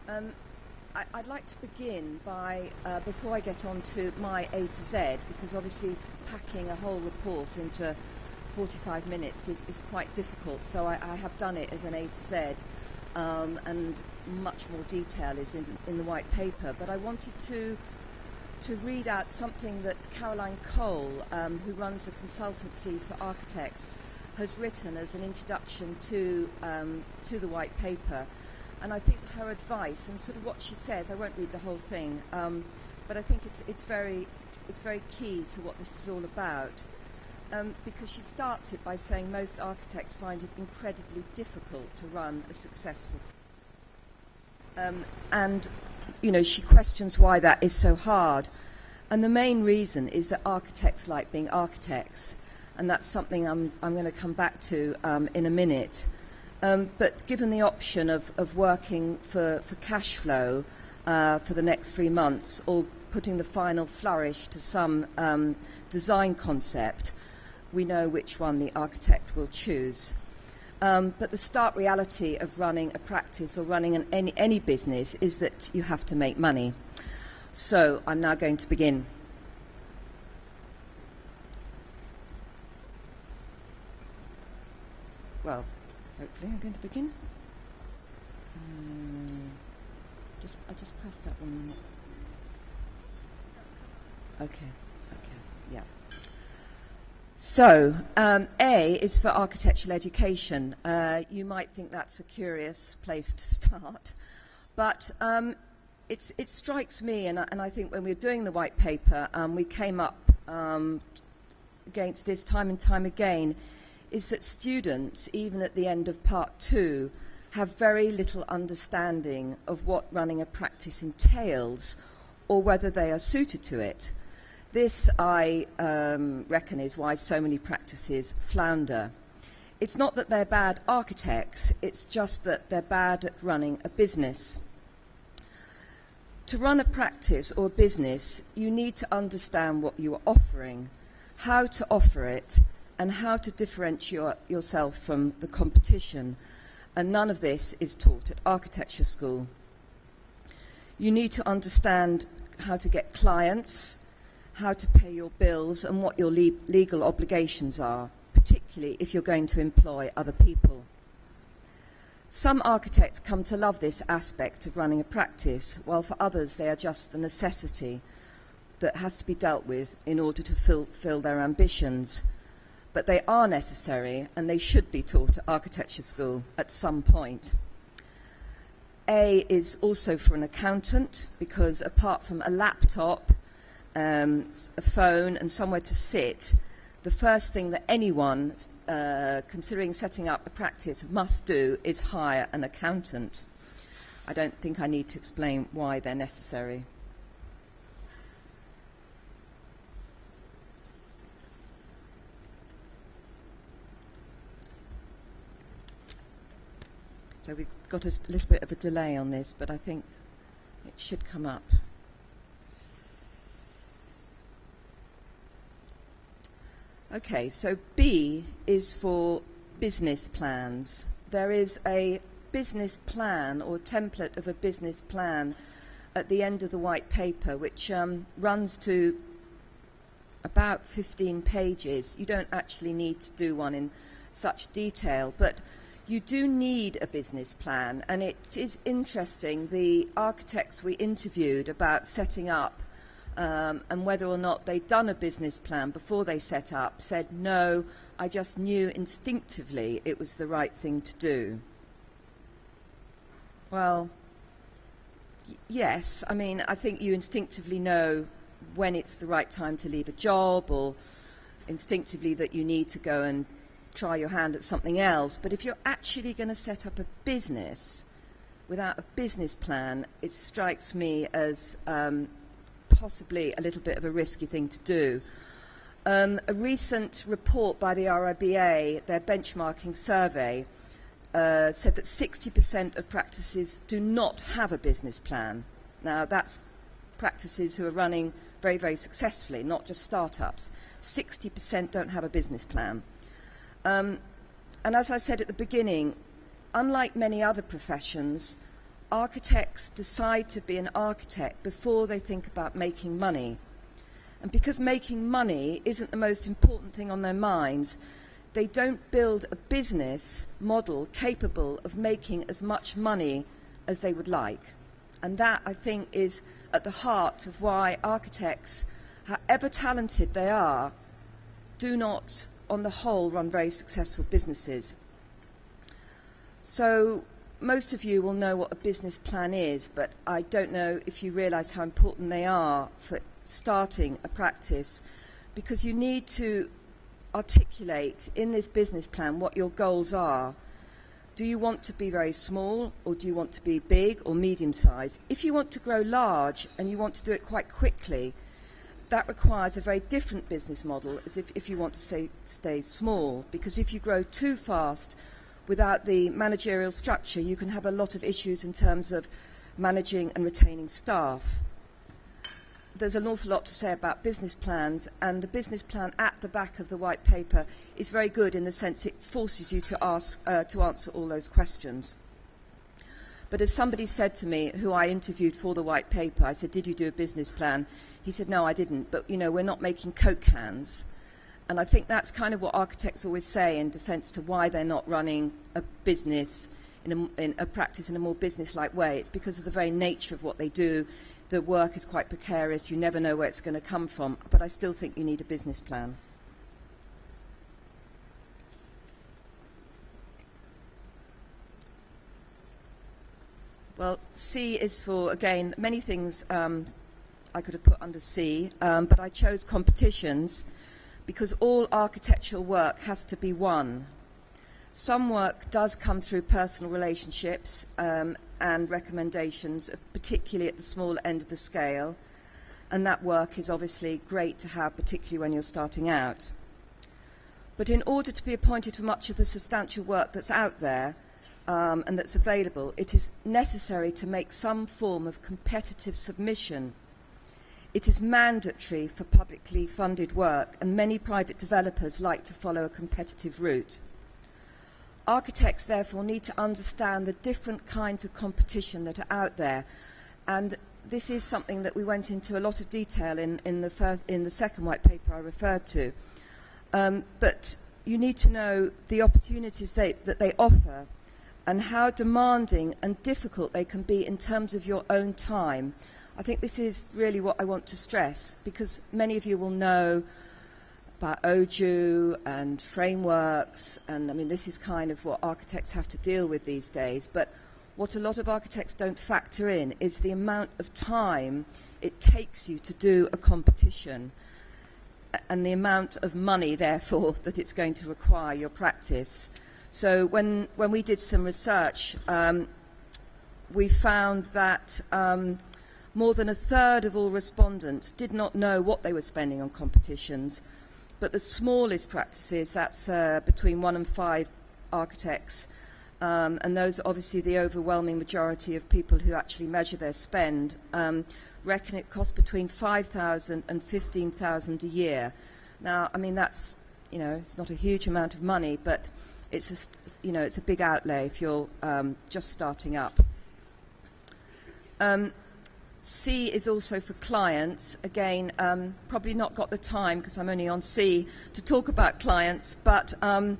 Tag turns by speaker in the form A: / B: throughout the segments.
A: Um, I'd like to begin by, before I get on to my A to Z, because obviously packing a whole report into 45 minutes is quite difficult, so I have done it as an A to Z, and much more detail is in the white paper. But I wanted to read out something that Caroline Cole, who runs a consultancy for architects, has written as an introduction to the white paper. And I think her advice and sort of what she says, I won't read the whole thing, but I think it's very key to what this is all about, because she starts it by saying most architects find it incredibly difficult to run a successful, and she questions why that is so hard, and the main reason is that architects like being architects, and that's something I'm going to come back to in a minute. But given the option of working for cash flow for the next 3 months, or putting the final flourish to some design concept, we know which one the architect will choose. But the stark reality of running a practice or running any business is that you have to make money. So I'm now going to begin. Well, hopefully I'm going to begin. I just pressed that one. Okay, yeah. So, A is for architectural education. You might think that's a curious place to start, but it strikes me, and I think when we were doing the white paper, we came up against this time and time again, is that students, even at the end of part 2, have very little understanding of what running a practice entails or whether they are suited to it. This, I reckon, is why so many practices flounder. It's not that they're bad architects, it's just that they're bad at running a business. To run a practice or a business, you need to understand what you are offering, how to offer it, and how to differentiate yourself from the competition. And none of this is taught at architecture school. You need to understand how to get clients, how to pay your bills, and what your legal obligations are, particularly if you're going to employ other people. Some architects come to love this aspect of running a practice, while for others they are just the necessity that has to be dealt with in order to fulfill their ambitions. But they are necessary, and they should be taught at architecture school at some point. A is also for an accountant, because apart from a laptop, a phone and somewhere to sit, the first thing that anyone considering setting up a practice must do is hire an accountant. I don't think I need to explain why they're necessary. So we've got a little bit of a delay on this, but I think it should come up. Okay, so B is for business plans. There is a business plan or template of a business plan at the end of the white paper, which runs to about 15 pages. You don't actually need to do one in such detail, but you do need a business plan, and it is interesting, the architects we interviewed about setting up and whether or not they'd done a business plan before they set up said, no, I just knew instinctively it was the right thing to do. Well, yes, I mean, I think you instinctively know when it's the right time to leave a job, or instinctively that you need to go and try your hand at something else. But if you're actually going to set up a business without a business plan, it strikes me as possibly a little bit of a risky thing to do. A recent report by the RIBA, their benchmarking survey, said that 60% of practices do not have a business plan. Now, that's practices who are running very, very successfully, not just startups. 60% don't have a business plan. And as I said at the beginning, unlike many other professions, architects decide to be an architect before they think about making money. And because making money isn't the most important thing on their minds, they don't build a business model capable of making as much money as they would like. And that, I think, is at the heart of why architects, however talented they are, do not, on the whole, run very successful businesses. So most of you will know what a business plan is, but I don't know if you realise how important they are for starting a practice, because you need to articulate in this business plan what your goals are. Do you want to be very small, or do you want to be big or medium sized? If you want to grow large and you want to do it quite quickly, that requires a very different business model as if you want to stay small, because if you grow too fast without the managerial structure, you can have a lot of issues in terms of managing and retaining staff. There's an awful lot to say about business plans, and the business plan at the back of the white paper is very good in the sense it forces you to answer all those questions. But as somebody said to me, who I interviewed for the white paper, I said, "Did you do a business plan?" He said, "No, I didn't, but you know, we're not making Coke cans." And I think that's kind of what architects always say in defence to why they're not running a business in a practice in a more business-like way. It's because of the very nature of what they do. The work is quite precarious. You never know where it's going to come from. But I still think you need a business plan. Well, C is for, again, many things I could have put under C, but I chose competitions because all architectural work has to be won. Some work does come through personal relationships and recommendations, particularly at the small end of the scale, and that work is obviously great to have, particularly when you're starting out. But in order to be appointed for much of the substantial work that's out there and that's available, it is necessary to make some form of competitive submission. It is mandatory for publicly funded work, and many private developers like to follow a competitive route. Architects, therefore, need to understand the different kinds of competition that are out there, and this is something that we went into a lot of detail in the second white paper I referred to. But you need to know the opportunities that they offer and how demanding and difficult they can be in terms of your own time. I think this is really what I want to stress, because many of you will know about OJU and frameworks, and I mean this is kind of what architects have to deal with these days, but what a lot of architects don't factor in is the amount of time it takes you to do a competition and the amount of money, therefore, that it's going to require your practice. So when we did some research, we found that more than a third of all respondents did not know what they were spending on competitions, but the smallest practices, that's between 1 and 5 architects, and those are obviously the overwhelming majority of people who actually measure their spend, reckon it costs between $5,000 and $15,000 a year. Now, I mean, that's, you know, it's not a huge amount of money, but it's a big outlay if you're just starting up. C is also for clients. Again, probably not got the time because I'm only on C to talk about clients, but I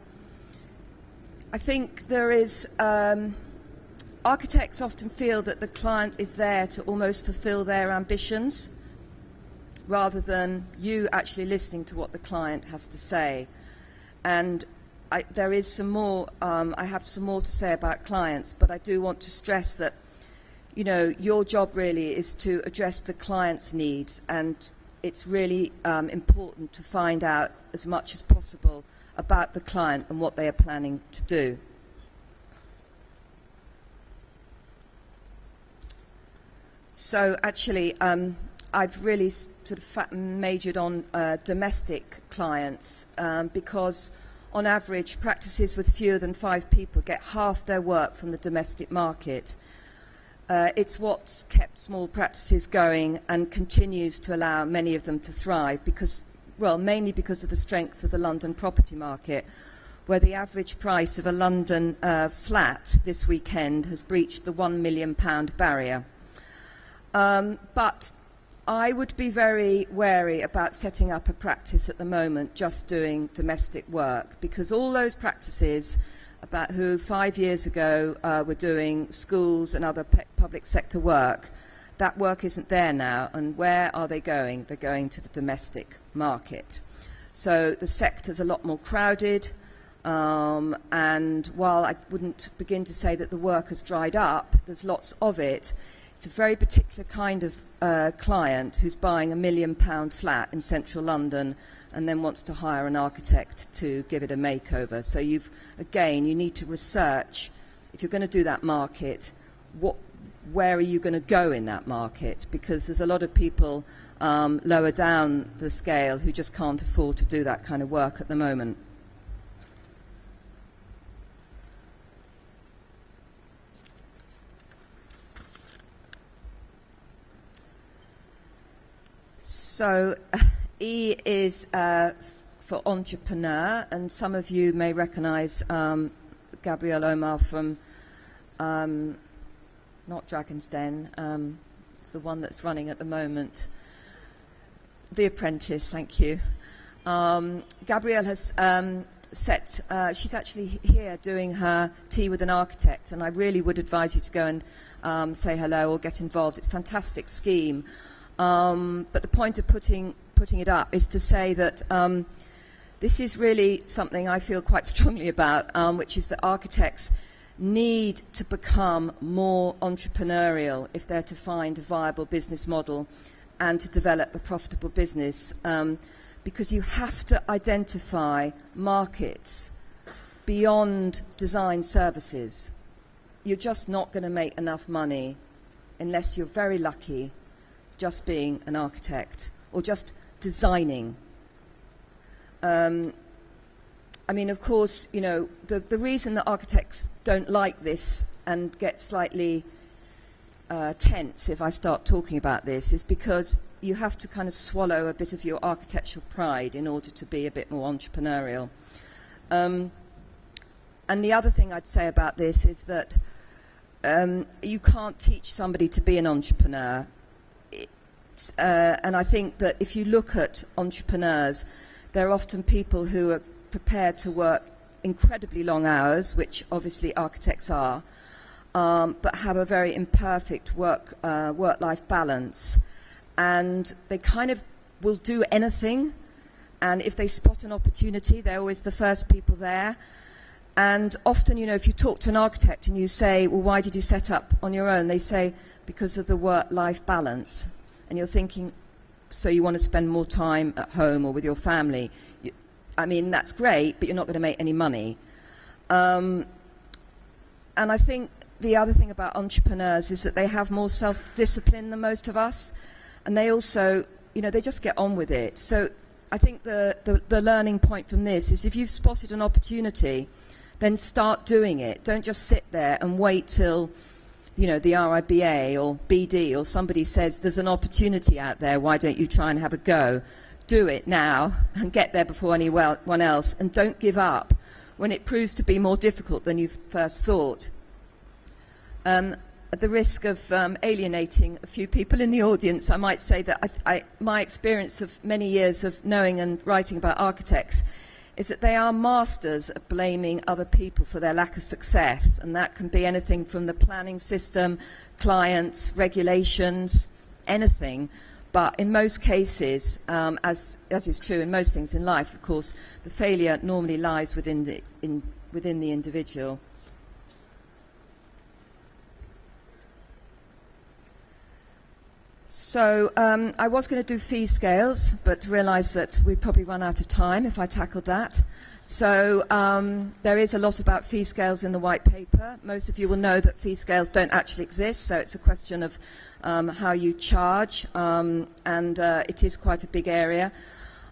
A: think there is, architects often feel that the client is there to almost fulfill their ambitions rather than you actually listening to what the client has to say. And there is some more, I have some more to say about clients, but I do want to stress that, you know, your job really is to address the client's needs, and it's really important to find out as much as possible about the client and what they are planning to do. So actually, I've really sort of majored on domestic clients because on average, practices with fewer than 5 people get half their work from the domestic market. It's what's kept small practices going and continues to allow many of them to thrive because, well, mainly because of the strength of the London property market, where the average price of a London flat this weekend has breached the £1 million barrier. But I would be very wary about setting up a practice at the moment just doing domestic work, because all those practices about who 5 years ago were doing schools and other public sector work, that work isn't there now. And where are they going? They're going to the domestic market. So the sector's a lot more crowded, and while I wouldn't begin to say that the work has dried up, there's lots of it. It's a very particular kind of client who's buying £1 million flat in central London and then wants to hire an architect to give it a makeover. So you need to research, if you're going to do that market, where are you going to go in that market? Because there's a lot of people lower down the scale who just can't afford to do that kind of work at the moment. So E is for entrepreneur, and some of you may recognise Gabrielle Omar from not Dragon's Den, the one that's running at the moment, The Apprentice, thank you. Gabrielle has she's actually here doing her Tea with an Architect, and I really would advise you to go and say hello or get involved. It's a fantastic scheme. But the point of putting it up is to say that this is really something I feel quite strongly about, which is that architects need to become more entrepreneurial if they're to find a viable business model and to develop a profitable business, because you have to identify markets beyond design services. You're just not going to make enough money unless you're very lucky just being an architect or just designing. I mean, of course, you know, the reason that architects don't like this and get slightly tense if I start talking about this is because you have to kind of swallow a bit of your architectural pride in order to be a bit more entrepreneurial. And the other thing I'd say about this is that you can't teach somebody to be an entrepreneur. And I think that if you look at entrepreneurs, they're often people who are prepared to work incredibly long hours, which obviously architects are, but have a very imperfect work-life balance. And they kind of will do anything, and if they spot an opportunity, they're always the first people there. And often, you know, if you talk to an architect and you say, well, why did you set up on your own? They say, because of the work-life balance. And you're thinking, so you want to spend more time at home or with your family. I mean, that's great, but you're not going to make any money. And I think the other thing about entrepreneurs is that they have more self-discipline than most of us. And they also, you know, they just get on with it. So I think the learning point from this is if you've spotted an opportunity, then start doing it. Don't just sit there and wait till, you know, the RIBA or BD or somebody says there's an opportunity out there, why don't you try and have a go? Do it now and get there before anyone else, and don't give up when it proves to be more difficult than you first thought. At the risk of alienating a few people in the audience, I might say that my experience of many years of knowing and writing about architects is that they are masters at blaming other people for their lack of success, and that can be anything from the planning system, clients, regulations, anything. But in most cases, as is true in most things in life, of course, the failure normally lies within the individual. So I was going to do fee scales, but realised that we'd probably run out of time if I tackled that. So there is a lot about fee scales in the white paper. Most of you will know that fee scales don't actually exist, so it's a question of how you charge, and it is quite a big area.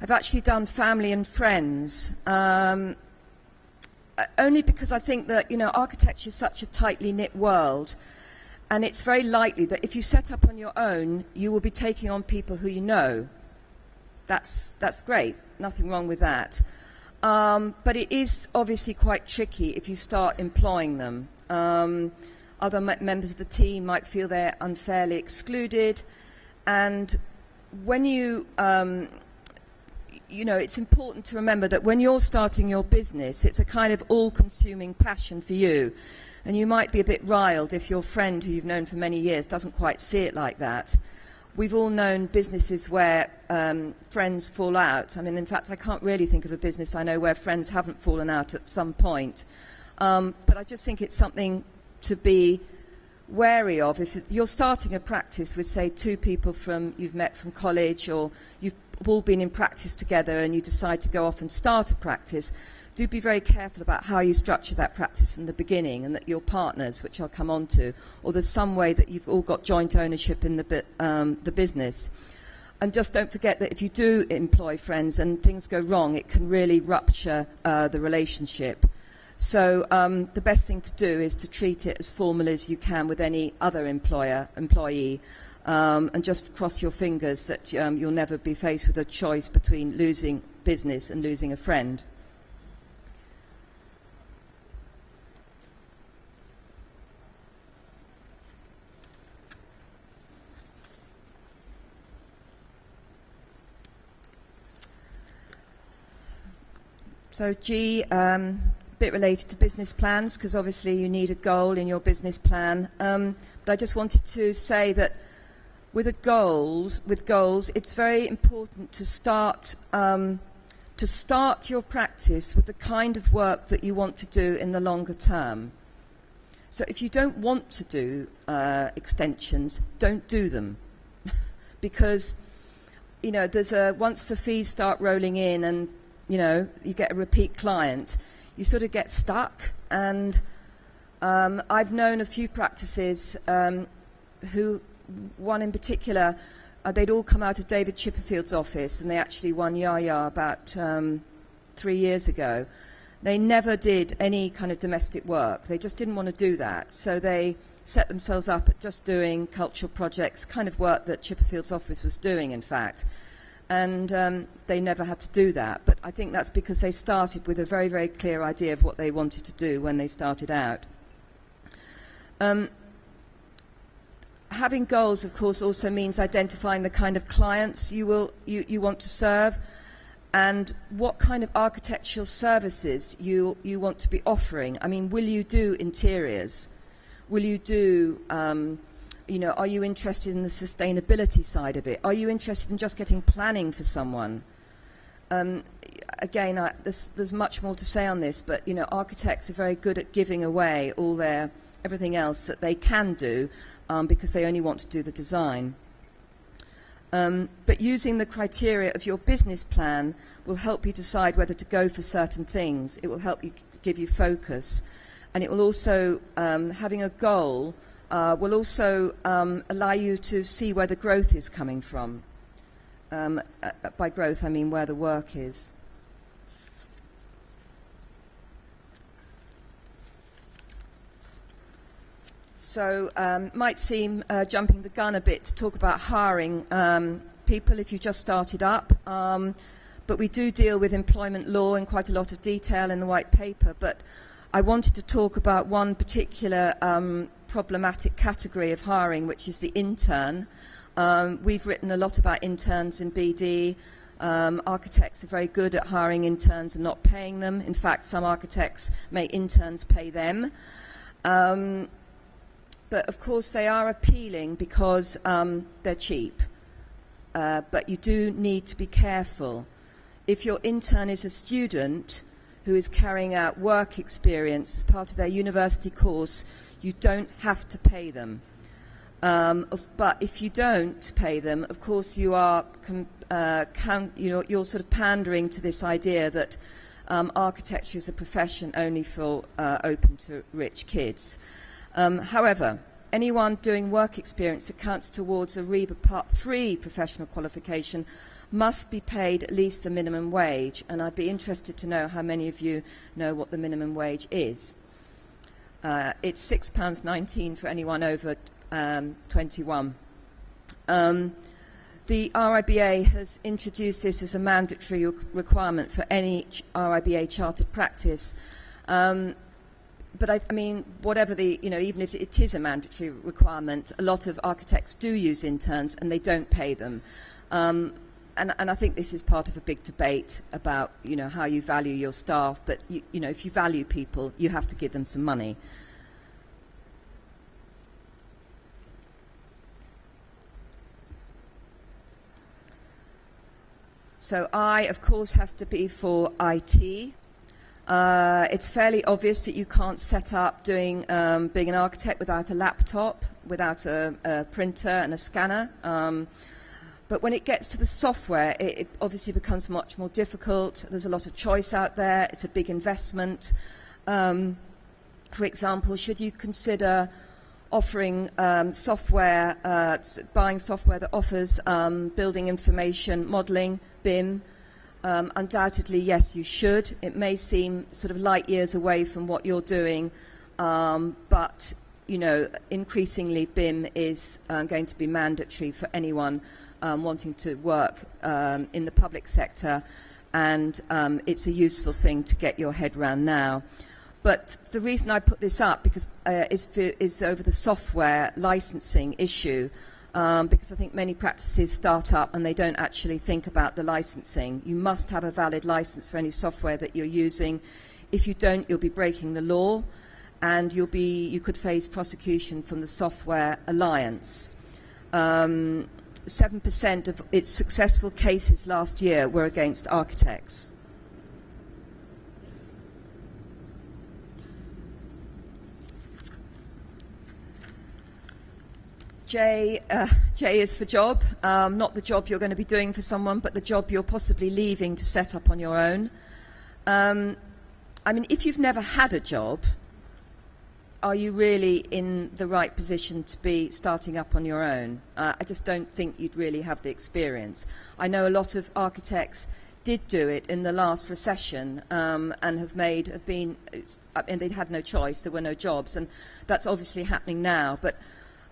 A: I've actually done family and friends, only because I think that, you know, architecture is such a tightly knit world. And it's very likely that if you set up on your own, you will be taking on people who you know. That's great, nothing wrong with that. But it is obviously quite tricky if you start employing them. Other members of the team might feel they're unfairly excluded, and when you know, it's important to remember that when you're starting your business, it's a kind of all-consuming passion for you, and you might be a bit riled if your friend who you've known for many years doesn't quite see it like that. We've all known businesses where friends fall out. I mean, in fact, I can't really think of a business I know where friends haven't fallen out at some point. But I just think it's something to be wary of. If you're starting a practice with, say, 2 people you've met from college, or you've all been in practice together and you decide to go off and start a practice, do be very careful about how you structure that practice from the beginning, and that your partners, which I'll come on to, or there's some way that you've all got joint ownership in the business. And just don't forget that if you do employ friends and things go wrong, it can really rupture the relationship. So the best thing to do is to treat it as formal as you can with any other employee, and just cross your fingers that you'll never be faced with a choice between losing business and losing a friend. So G, bit related to business plans, because obviously you need a goal in your business plan. But I just wanted to say that with goals, it's very important to start your practice with the kind of work that you want to do in the longer term. So if you don't want to do extensions, don't do them, because you know once the fees start rolling in and you get a repeat client, you sort of get stuck. And I've known a few practices who, one in particular, they'd all come out of David Chipperfield's office, and they actually won Yaya about 3 years ago. They never did any kind of domestic work. They just didn't want to do that. So they set themselves up at just doing cultural projects, kind of work that Chipperfield's office was doing, in fact. And they never had to do that. But I think that's because they started with a very, very clear idea of what they wanted to do when they started out. Having goals, of course, also means identifying the kind of clients you want to serve, and what kind of architectural services you want to be offering. I mean, will you do interiors? Will you do are you interested in the sustainability side of it? Are you interested in just getting planning for someone? Again, there's much more to say on this, but architects are very good at giving away everything else that they can do, because they only want to do the design. But using the criteria of your business plan will help you decide whether to go for certain things. It will help you give you focus, and it will also having a goal will also allow you to see where the growth is coming from. By growth, I mean where the work is. So might seem jumping the gun a bit to talk about hiring people if you just started up. But we do deal with employment law in quite a lot of detail in the white paper. But I wanted to talk about one particular problematic category of hiring, which is the intern. We've written a lot about interns in BD. Architects are very good at hiring interns and not paying them. In fact, some architects make interns pay them. But of course they are appealing because they're cheap. But you do need to be careful. If your intern is a student who is carrying out work experience as part of their university course, you don't have to pay them. But if you don't pay them, of course you are you're sort of pandering to this idea that architecture is a profession only for open to rich kids. However, anyone doing work experience that counts towards a REBA Part 3 professional qualification must be paid at least the minimum wage, and I'd be interested to know how many of you know what the minimum wage is. It's £6.19 for anyone over 21. The RIBA has introduced this as a mandatory requirement for any RIBA chartered practice. But I mean, whatever the, even if it is a mandatory requirement, a lot of architects do use interns and they don't pay them. And I think this is part of a big debate about, how you value your staff. But, if you value people, you have to give them some money. So I, of course, has to be for IT. It's fairly obvious that you can't set up being an architect without a laptop, without a printer and a scanner. But when it gets to the software, it obviously becomes much more difficult. There's a lot of choice out there. It's a big investment. For example, should you consider offering software, buying software that offers building information modelling, BIM? Undoubtedly, yes, you should. It may seem sort of light years away from what you're doing, but, increasingly BIM is going to be mandatory for anyone wanting to work in the public sector, and it's a useful thing to get your head around now. But the reason I put this up is over the software licensing issue, because I think many practices start up and they don't actually think about the licensing. You must have a valid license for any software that you're using. If you don't, you'll be breaking the law, and you could face prosecution from the Software Alliance. 7% of its successful cases last year were against architects. J is for job, not the job you're going to be doing for someone, but the job you're possibly leaving to set up on your own. I mean, if you've never had a job, are you really in the right position to be starting up on your own? I just don't think you'd really have the experience. I know a lot of architects did do it in the last recession and they'd had no choice, there were no jobs, and that's obviously happening now. But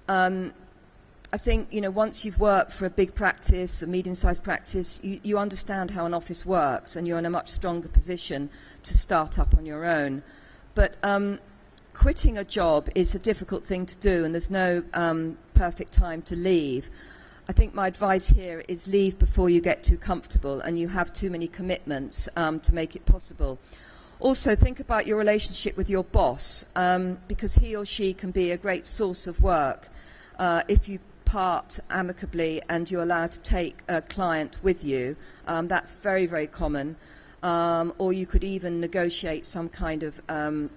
A: I think, once you've worked for a big practice, a medium-sized practice, you understand how an office works, and you're in a much stronger position to start up on your own. But quitting a job is a difficult thing to do, and there's no perfect time to leave. I think my advice here is leave before you get too comfortable and you have too many commitments to make it possible. Also, think about your relationship with your boss, because he or she can be a great source of work if you part amicably and you're allowed to take a client with you. That's very, very common. Or you could even negotiate some kind of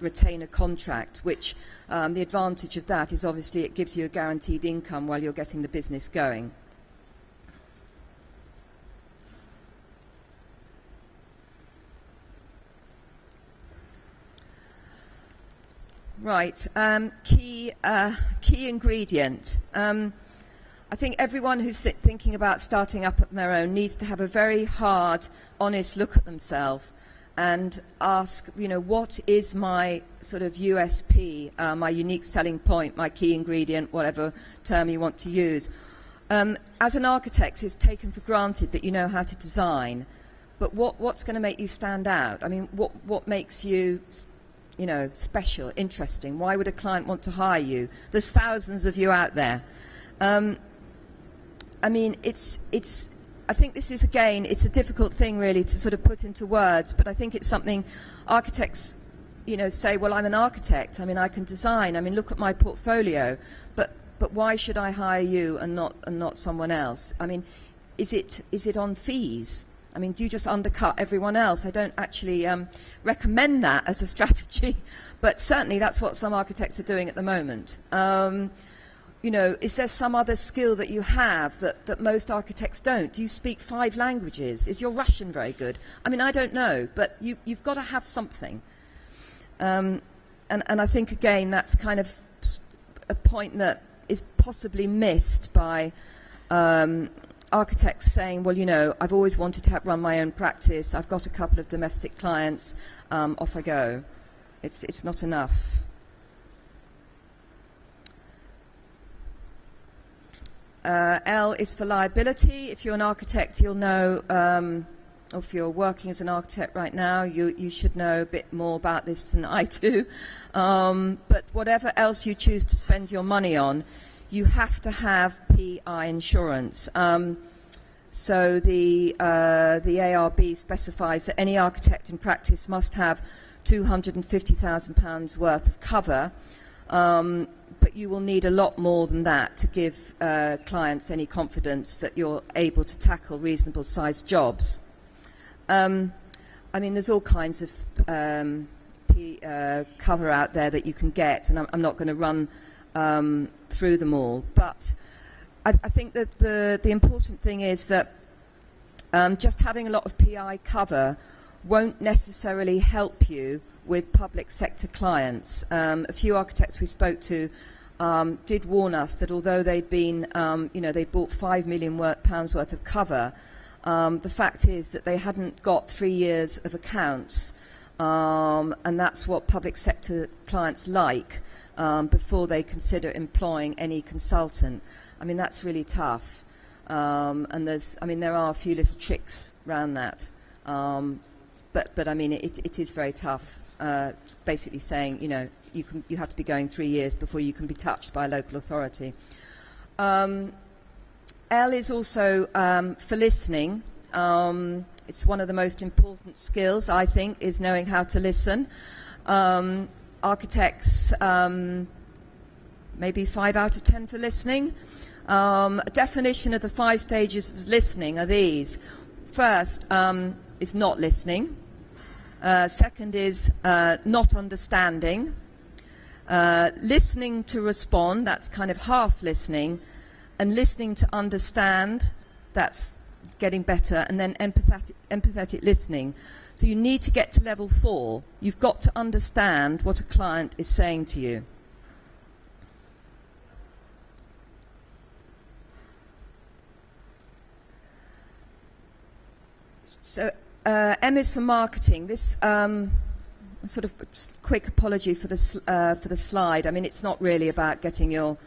A: retainer contract, which the advantage of that is obviously it gives you a guaranteed income while you're getting the business going. Right, key ingredient. I think everyone who's thinking about starting up on their own needs to have a very hard, honest look at themselves and ask, what is my sort of USP, my unique selling point, my key ingredient, whatever term you want to use. As an architect, it's taken for granted that you know how to design, but what's going to make you stand out? I mean, what makes you special, interesting? Why would a client want to hire you? There's thousands of you out there. I mean, I think this is, again, it's a difficult thing really to sort of put into words, but I think it's something architects, say, well, I'm an architect. I mean, I can design. I mean, look at my portfolio. But why should I hire you and not someone else? I mean, is it on fees? I mean, do you just undercut everyone else? I don't actually recommend that as a strategy, but certainly that's what some architects are doing at the moment. Is there some other skill that you have that most architects don't? Do you speak 5 languages? Is your Russian very good? I mean, I don't know, but you've got to have something. And I think, again, that's kind of a point that is possibly missed by architects saying, well, I've always wanted to run my own practice. I've got a couple of domestic clients. Off I go. It's not enough. L is for liability. If you're an architect, you'll know, or if you're working as an architect right now, you should know a bit more about this than I do. But whatever else you choose to spend your money on, you have to have PI insurance. So the ARB specifies that any architect in practice must have £250,000 worth of cover, but you will need a lot more than that to give clients any confidence that you're able to tackle reasonable sized jobs. I mean, there's all kinds of cover out there that you can get, and I'm not going to run through them all, but I think that the important thing is that just having a lot of PI cover won't necessarily help you with public sector clients. A few architects we spoke to did warn us that although they'd been, they bought £5 million worth of cover, the fact is that they hadn't got 3 years of accounts, and that's what public sector clients like before they consider employing any consultant. I mean, that's really tough, and there are a few little tricks around that, but I mean, it is very tough. Basically saying, you have to be going 3 years before you can be touched by a local authority. L is also for listening. It's one of the most important skills, I think, is knowing how to listen. Architects, maybe 5 out of 10 for listening. A definition of the 5 stages of listening are these. First is not listening. Second is not understanding. Listening to respond, that's kind of half listening. And listening to understand, that's getting better. And then empathetic listening. So you need to get to level 4. You've got to understand what a client is saying to you. So M is for marketing. This sort of quick apology for the slide. I mean, it's not really about getting your.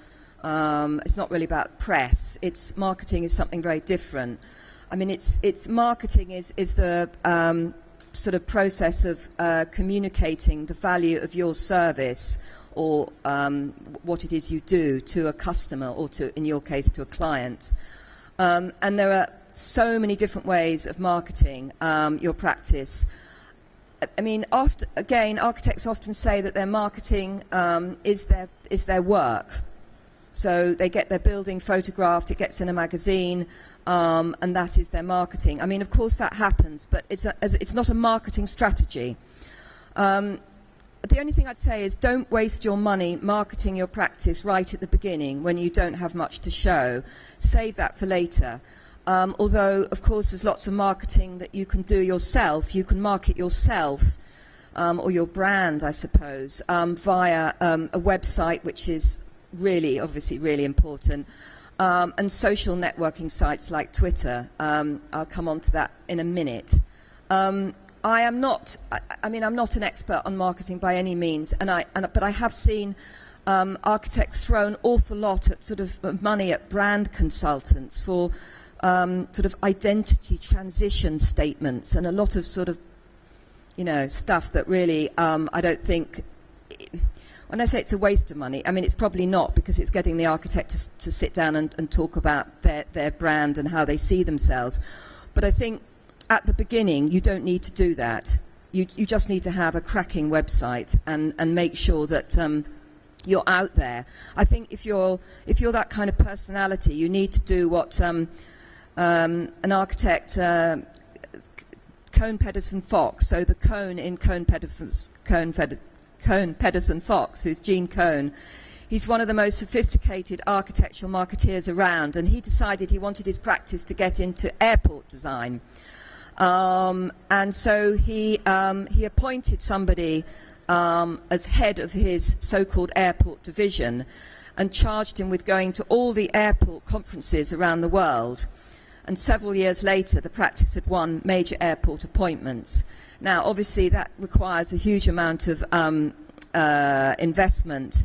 A: It's not really about press. It's marketing is something very different. I mean, it's marketing is the sort of process of communicating the value of your service or what it is you do to a customer or to, in your case, to a client. And there are so many different ways of marketing your practice. I mean, architects often say that their marketing is their work. So they get their building photographed, it gets in a magazine, and that is their marketing. I mean, of course that happens, but it's not a marketing strategy. The only thing I'd say is don't waste your money marketing your practice right at the beginning when you don't have much to show. Save that for later. Although, of course, there's lots of marketing that you can do yourself. You can market yourself or your brand, I suppose, via a website, which is obviously really important, and social networking sites like Twitter. I'll come on to that in a minute. I'm not an expert on marketing by any means, but I have seen architects throw an awful lot of sort of money at brand consultants for sort of identity transition statements and a lot of sort of, stuff that really I don't think. When I say it's a waste of money, I mean it's probably not, because it's getting the architect to sit down and talk about their brand and how they see themselves. But I think at the beginning you don't need to do that. You just need to have a cracking website and make sure that you're out there. I think if you're that kind of personality, you need to do what an architect, Cohn Pedersen Fox, so the Cohn in Cohn Pedersen Fox, who's Gene Cohn. He's one of the most sophisticated architectural marketeers around, and he decided he wanted his practice to get into airport design. And so he appointed somebody as head of his so-called airport division and charged him with going to all the airport conferences around the world. And several years later, the practice had won major airport appointments. Now, obviously, that requires a huge amount of investment.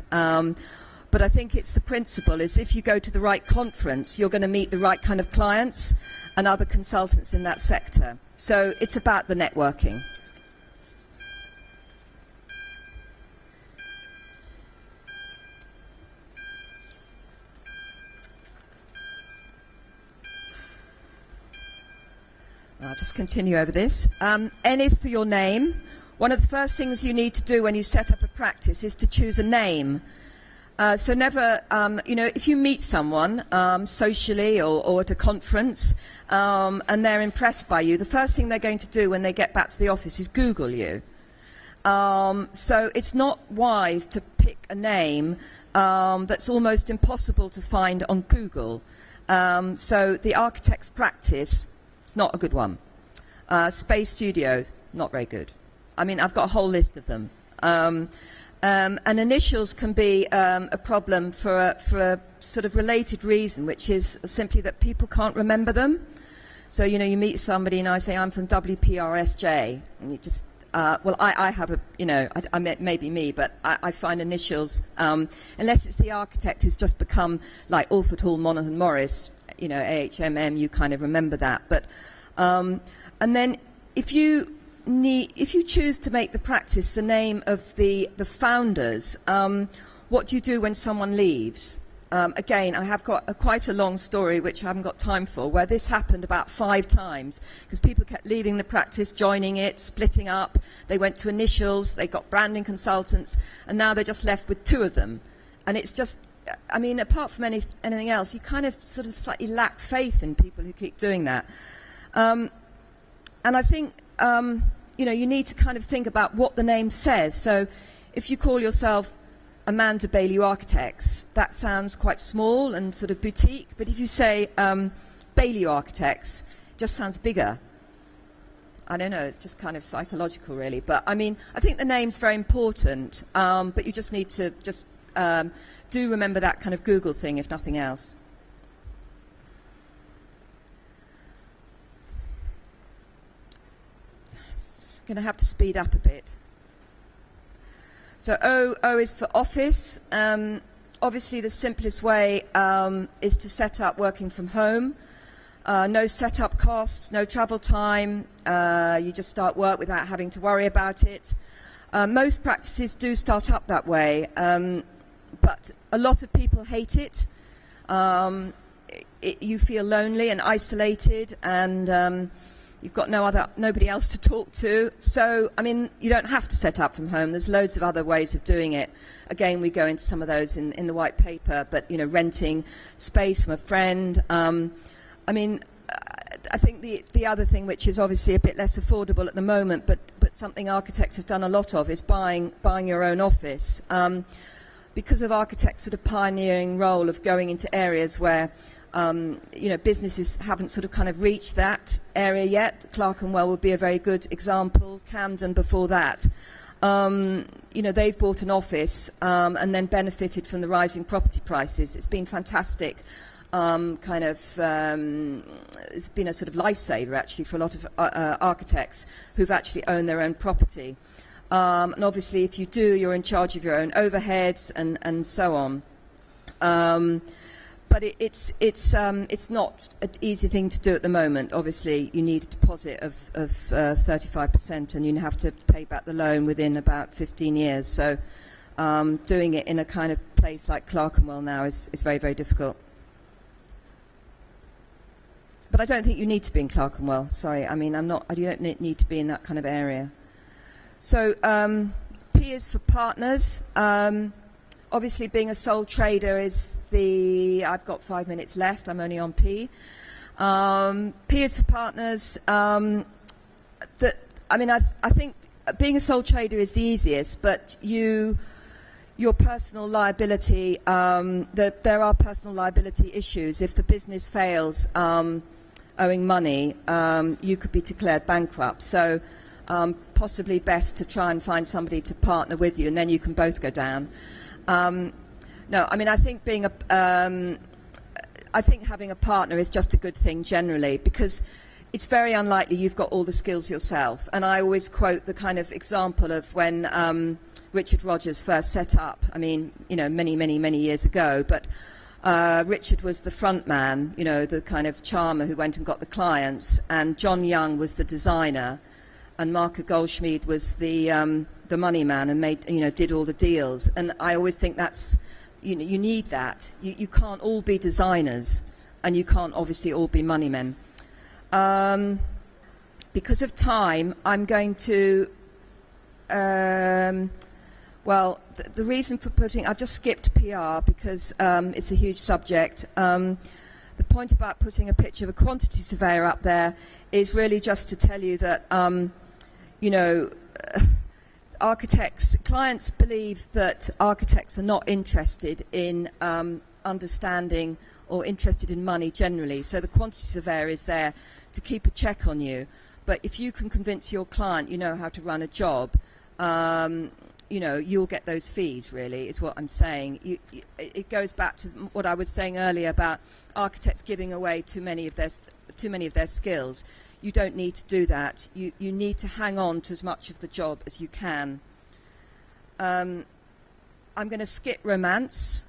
A: But I think it's the principle is if you go to the right conference, you're going to meet the right kind of clients and other consultants in that sector. So it's about the networking. I'll just continue over this. N is for your name. One of the first things you need to do when you set up a practice is to choose a name. So never, if you meet someone socially or at a conference and they're impressed by you, the first thing they're going to do when they get back to the office is Google you. So it's not wise to pick a name that's almost impossible to find on Google. So the architect's practice, it's not a good one. Space Studio, not very good. I mean, I've got a whole list of them. And initials can be a problem for a sort of related reason, which is simply that people can't remember them. So, you meet somebody and I say, I'm from WPRSJ. And you just, I have a, maybe me, but I find initials, unless it's the architect who's just become like Alford Hall, Monaghan Morris, AHMM, you kind of remember that. But, and then if you choose to make the practice the name of the founders, what do you do when someone leaves? Again, I have got quite a long story, which I haven't got time for, where this happened about 5 times, because people kept leaving the practice, joining it, splitting up. They went to initials, they got branding consultants, and now they're just left with 2 of them. And it's just, I mean, apart from anything else, you kind of sort of slightly lack faith in people who keep doing that. And I think, you need to kind of think about what the name says. So if you call yourself Amanda Bailey Architects, that sounds quite small and sort of boutique. But if you say Bailey Architects, it just sounds bigger. I don't know, it's just kind of psychological, really. But, I mean, I think the name's very important, but you just need to just do remember that kind of Google thing, if nothing else. Going to have to speed up a bit. So O is for office. Obviously, the simplest way is to set up working from home. No setup costs, no travel time. You just start work without having to worry about it. Most practices do start up that way, but a lot of people hate it. You feel lonely and isolated, and you've got nobody else to talk to. So, I mean, you don't have to set up from home. There's loads of other ways of doing it. Again, we go into some of those in the white paper, but, renting space from a friend. I mean, I think the other thing, which is obviously a bit less affordable at the moment, but something architects have done a lot of, is buying your own office. Because of architects' sort of pioneering role of going into areas where businesses haven't sort of kind of reached that area yet. Clerkenwell would be a very good example. Camden before that. They've bought an office and then benefited from the rising property prices. It's been fantastic. It's been a sort of lifesaver, actually, for a lot of architects who've actually owned their own property. And obviously, if you do, you're in charge of your own overheads and so on. But it's not an easy thing to do at the moment. Obviously, you need a deposit of 35%, and you have to pay back the loan within about 15 years. So doing it in a kind of place like Clerkenwell now is very, very difficult. But I don't think you need to be in Clerkenwell. Sorry, I mean, you don't need to be in that kind of area. So P is for partners. Obviously, being a sole trader is I've got 5 minutes left. I'm only on P. P is for partners. I think being a sole trader is the easiest, but your personal liability, there are personal liability issues. If the business fails owing money, you could be declared bankrupt. So possibly best to try and find somebody to partner with you, and then you can both go down. I think I think having a partner is just a good thing generally, because it's very unlikely you've got all the skills yourself. And I always quote the kind of example of when Richard Rogers first set up. I mean, many years ago. But Richard was the front man, the kind of charmer who went and got the clients, and John Young was the designer, and Marco Goldschmied was the money man and did all the deals. And I always think that's, you need that. You can't all be designers, and you can't obviously all be money men. Because of time, I'm going to, the reason for I've just skipped PR because it's a huge subject. The point about putting a picture of a quantity surveyor up there is really just to tell you that, clients believe that architects are not interested in understanding or interested in money generally. So the quantity surveyor is there to keep a check on you. But if you can convince your client you know how to run a job, you'll get those fees, really, is what I'm saying. It goes back to what I was saying earlier about architects giving away too many of their skills. You don't need to do that. You need to hang on to as much of the job as you can. I'm going to skip romance.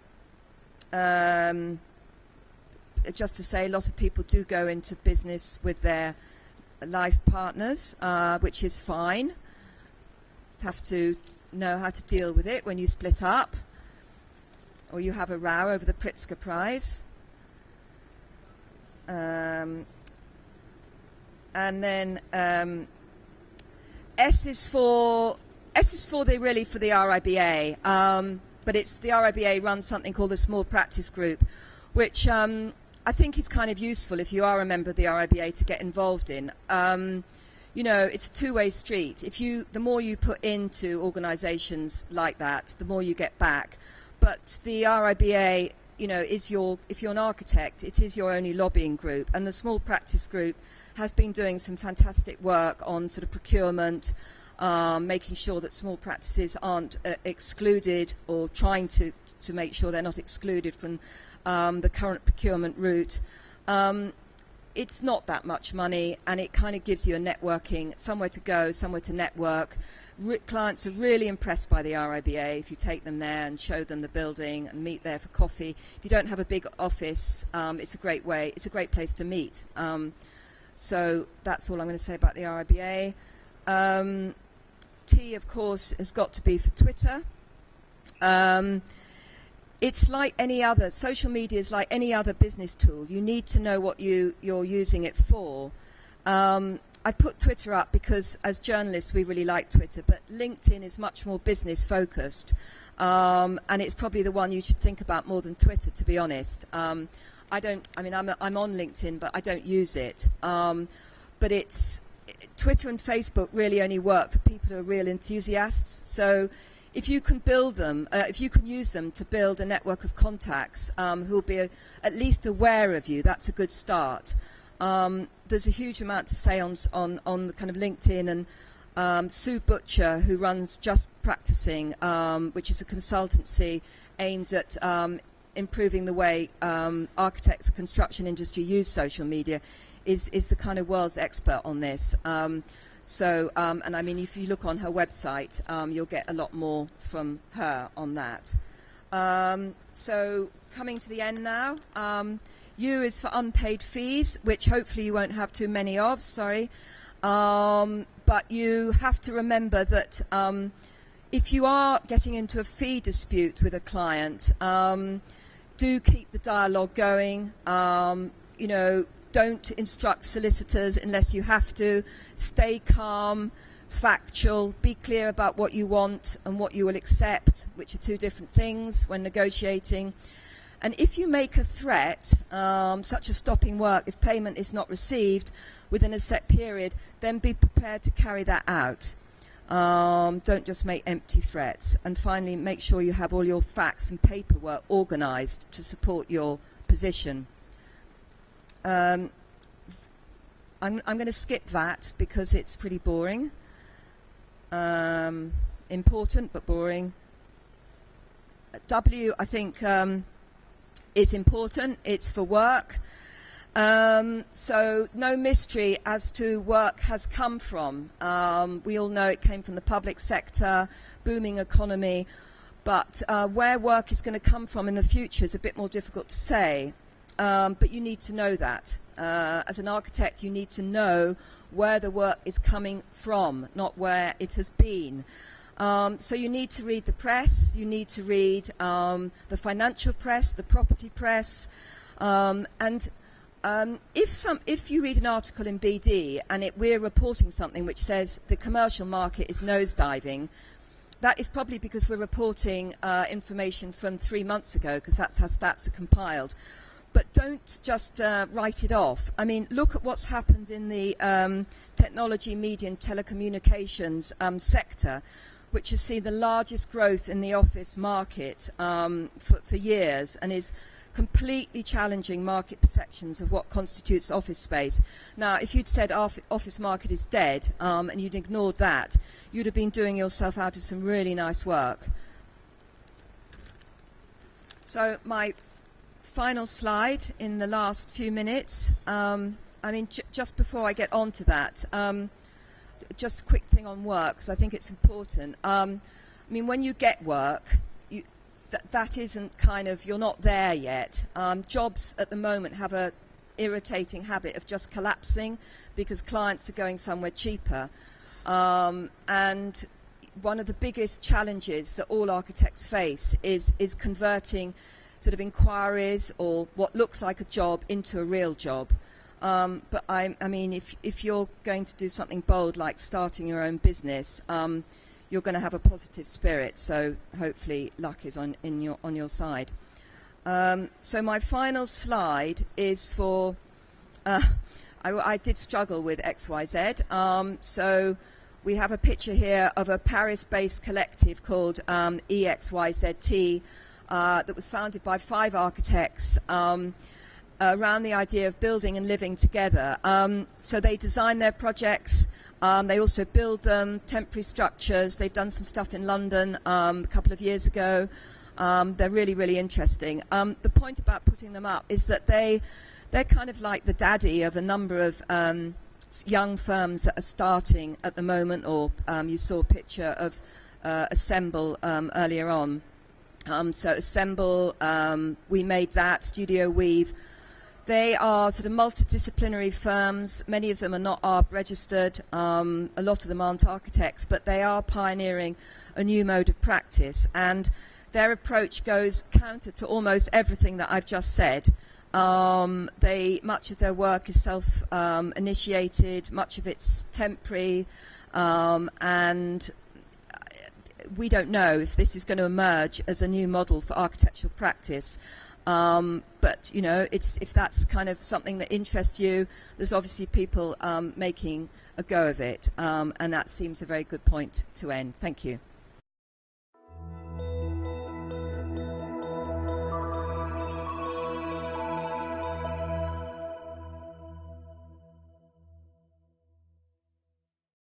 A: Just to say, a lot of people do go into business with their life partners, which is fine. You have to know how to deal with it when you split up or you have a row over the Pritzker Prize. And then S is for the RIBA, but it's the RIBA runs something called the Small Practice Group, which I think is kind of useful if you are a member of the RIBA to get involved in. It's a two-way street. The more you put into organisations like that, the more you get back. But the RIBA, if you're an architect, it is your only lobbying group, and the Small Practice Group has been doing some fantastic work on sort of procurement, making sure that small practices aren't excluded, or trying to make sure they're not excluded from the current procurement route. It's not that much money, and it kind of gives you a networking, somewhere to go, somewhere to network. Clients are really impressed by the RIBA if you take them there and show them the building and meet there for coffee. If you don't have a big office, it's a great place to meet. So that's all I'm going to say about the RIBA. T, of course, has got to be for Twitter. It's like any other, social media is like any other business tool. You need to know what you're using it for. I put Twitter up because as journalists we really like Twitter, but LinkedIn is much more business focused, and it's probably the one you should think about more than Twitter, to be honest. I'm on LinkedIn, but I don't use it. But Twitter and Facebook really only work for people who are real enthusiasts. So if you can build them, if you can use them to build a network of contacts who will be at least aware of you, that's a good start. There's a huge amount to say on the kind of LinkedIn, and Sue Butcher, who runs Just Practicing, which is a consultancy aimed at improving the way architects, construction industry use social media, is the kind of world's expert on this. And I mean, if you look on her website, you'll get a lot more from her on that. So coming to the end now. U is for unpaid fees, which hopefully you won't have too many of, sorry. But you have to remember that if you are getting into a fee dispute with a client, do keep the dialogue going. Don't instruct solicitors unless you have to. Stay calm, factual, be clear about what you want and what you will accept, which are two different things when negotiating. And if you make a threat, such as stopping work if payment is not received within a set period, then be prepared to carry that out. Don't just make empty threats. And finally, make sure you have all your facts and paperwork organised to support your position. I'm going to skip that because it's pretty boring. Important but boring. W, I think, is important. It's for work. So no mystery as to work has come from. We all know it came from the public sector, booming economy, but where work is going to come from in the future is a bit more difficult to say. But you need to know that. As an architect, you need to know where the work is coming from, not where it has been. So you need to read the press, you need to read the financial press, the property press, and if you read an article in BD and we're reporting something which says the commercial market is nosediving, that is probably because we're reporting information from 3 months ago, because that's how stats are compiled. But don't just write it off. I mean, look at what's happened in the technology, media and telecommunications sector, which has seen the largest growth in the office market for years, and is completely challenging market perceptions of what constitutes office space. Now, if you'd said office market is dead and you'd ignored that, you'd have been doing yourself out of some really nice work. So my final slide in the last few minutes. I mean, just before I get on to that, just a quick thing on work, because I think it's important. I mean, when you get work, that isn't kind of, you're not there yet. Jobs at the moment have a irritating habit of just collapsing because clients are going somewhere cheaper. And one of the biggest challenges that all architects face is converting sort of inquiries or what looks like a job into a real job. But I mean, if you're going to do something bold like starting your own business, you're going to have a positive spirit, so hopefully luck is on your side. So my final slide is for, I did struggle with XYZ, so we have a picture here of a Paris-based collective called EXYZT that was founded by 5 architects around the idea of building and living together. So they design their projects. They also build them, temporary structures. They've done some stuff in London a couple of years ago. They're really, really interesting. The point about putting them up is that they're kind of like the daddy of a number of young firms that are starting at the moment, or you saw a picture of Assemble earlier on. So Assemble, We Made That, Studio Weave. They are sort of multidisciplinary firms. Many of them are not ARB registered. A lot of them aren't architects, but they are pioneering a new mode of practice. And their approach goes counter to almost everything that I've just said. Much of their work is self-initiated, much of it's temporary, and we don't know if this is going to emerge as a new model for architectural practice. But, you know, if that's kind of something that interests you, there's obviously people making a go of it, and that seems a very good point to end. Thank you.